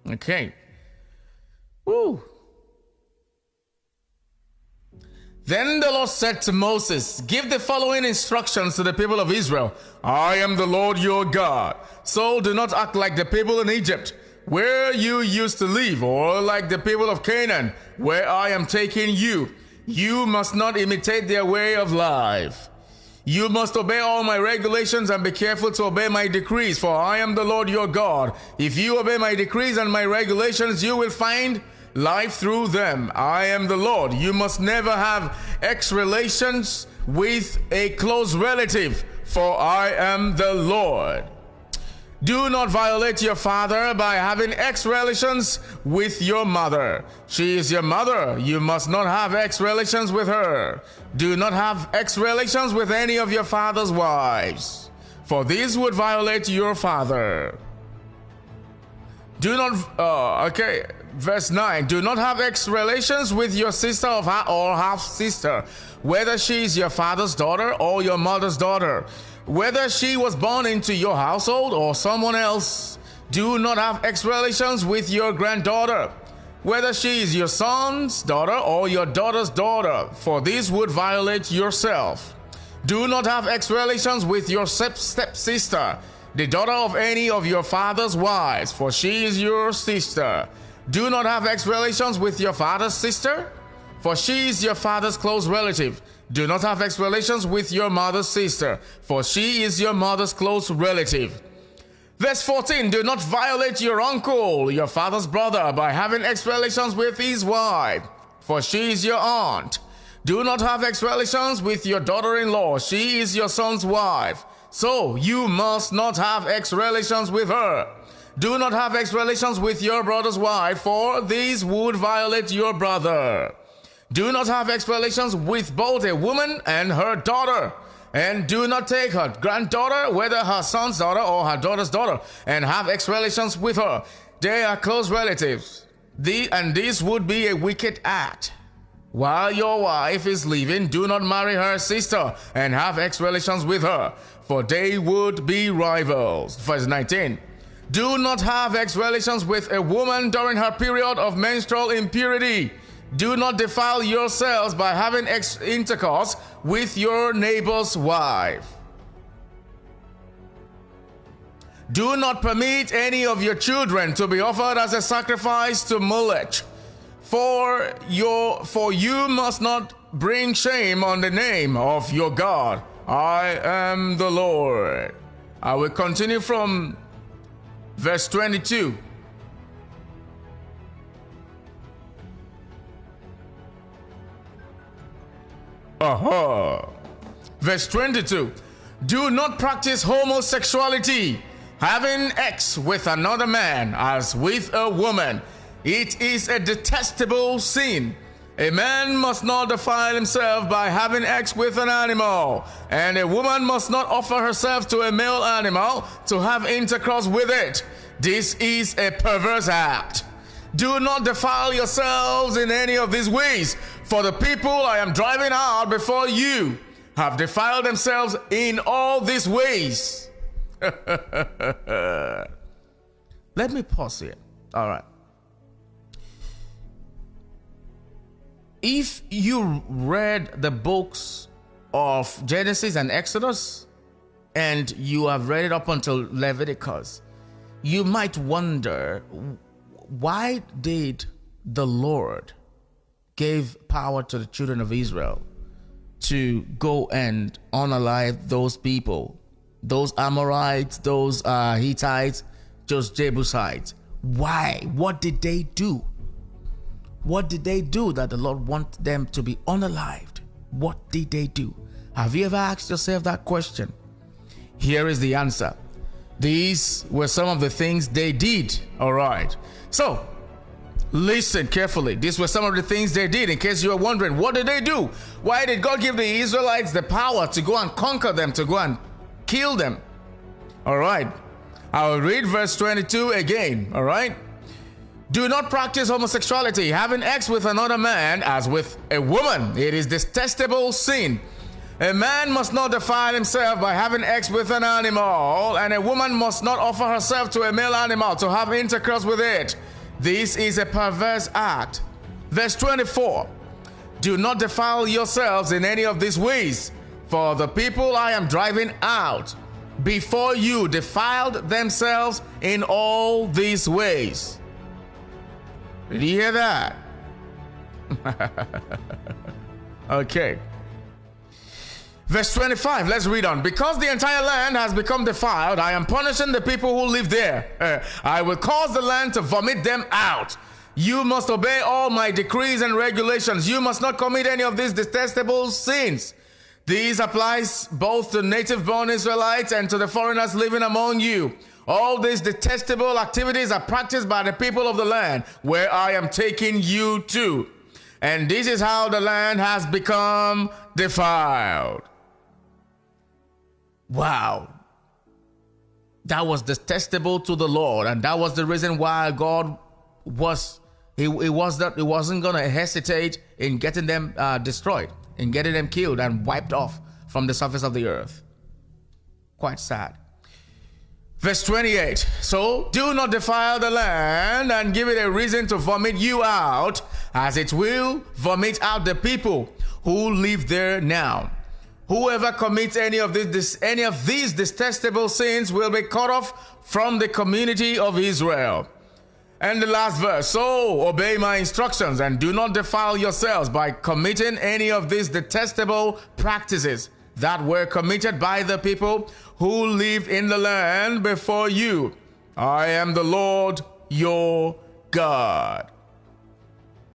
Okay. Woo. Then the Lord said to Moses, give the following instructions to the people of Israel. I am the Lord your God. So do not act like the people in Egypt, where you used to live, or like the people of Canaan, where I am taking you. You must not imitate their way of life. You must obey all my regulations and be careful to obey my decrees, for I am the Lord your God. If you obey my decrees and my regulations, you will find life through them. I am the Lord. You must never have X relations with a close relative, for I am the Lord. Do not violate your father by having X relations with your mother. She is your mother. You must not have X relations with her. Do not have X relations with any of your father's wives, for these would violate your father. Do not, verse 9, do not have X relations with your sister or half-sister, whether she is your father's daughter or your mother's daughter, whether she was born into your household or someone else. Do not have X relations with your granddaughter, whether she is your son's daughter or your daughter's daughter, for this would violate yourself. Do not have X relations with your stepsister, the daughter of any of your father's wives, for she is your sister. Do not have X relations with your father's sister, for she is your father's close relative. Do not have X relations with your mother's sister, for she is your mother's close relative. Verse 14, do not violate your uncle, your father's brother, by having X relations with his wife, for she is your aunt. Do not have X relations with your daughter-in-law, she is your son's wife, so you must not have X relations with her. Do not have X relations with your brother's wife, for these would violate your brother. Do not have X relations with both a woman and her daughter. And do not take her granddaughter, whether her son's daughter or her daughter's daughter, and have X relations with her. They are close relatives. And this would be a wicked act. While your wife is living, do not marry her sister and have X relations with her, for they would be rivals. Verse 19. Do not have X relations with a woman during her period of menstrual impurity. Do not defile yourselves by having intercourse with your neighbor's wife. Do not permit any of your children to be offered as a sacrifice to Molech, for you must not bring shame on the name of your God. I am the Lord. I will continue from verse 22. Verse 22. Do not practice homosexuality, having X with another man as with a woman. It is a detestable sin. A man must not defile himself by having X with an animal, and a woman must not offer herself to a male animal to have intercourse with it. This is a perverse act. Do not defile yourselves in any of these ways, for the people I am driving out before you have defiled themselves in all these ways. Let me pause here. All right. If you read the books of Genesis and Exodus, and you have read it up until Leviticus, you might wonder, why did the Lord give power to the children of Israel to go and unalive those people, those Amorites, those Hittites, those Jebusites? Why? What did they do? What did they do that the Lord wanted them to be unalived? What did they do? Have you ever asked yourself that question? Here is the answer. These were some of the things they did. All right. So, listen carefully. These were some of the things they did. In case you are wondering, what did they do? Why did God give the Israelites the power to go and conquer them, to go and kill them? All right. I will read verse 22 again. All right. Do not practice homosexuality, having X with another man as with a woman. It is detestable sin. A man must not defile himself by having sex with an animal, and a woman must not offer herself to a male animal to have intercourse with it. This is a perverse act. Verse 24. Do not defile yourselves in any of these ways, for the people I am driving out before you defiled themselves in all these ways. Did you hear that? Okay. Verse 25, let's read on. Because the entire land has become defiled, I am punishing the people who live there. I will cause the land to vomit them out. You must obey all my decrees and regulations. You must not commit any of these detestable sins. These applies both to native-born Israelites and to the foreigners living among you. All these detestable activities are practiced by the people of the land where I am taking you to. And this is how the land has become defiled. Wow. That was detestable to the Lord, and that was the reason why God wasn't going to hesitate in getting them destroyed, in getting them killed and wiped off from the surface of the earth. Quite sad. Verse 28. So do not defile the land and give it a reason to vomit you out, as it will vomit out the people who live there now. Whoever commits any of these detestable sins will be cut off from the community of Israel. And the last verse. So obey my instructions and do not defile yourselves by committing any of these detestable practices that were committed by the people who lived in the land before you. I am the Lord your God.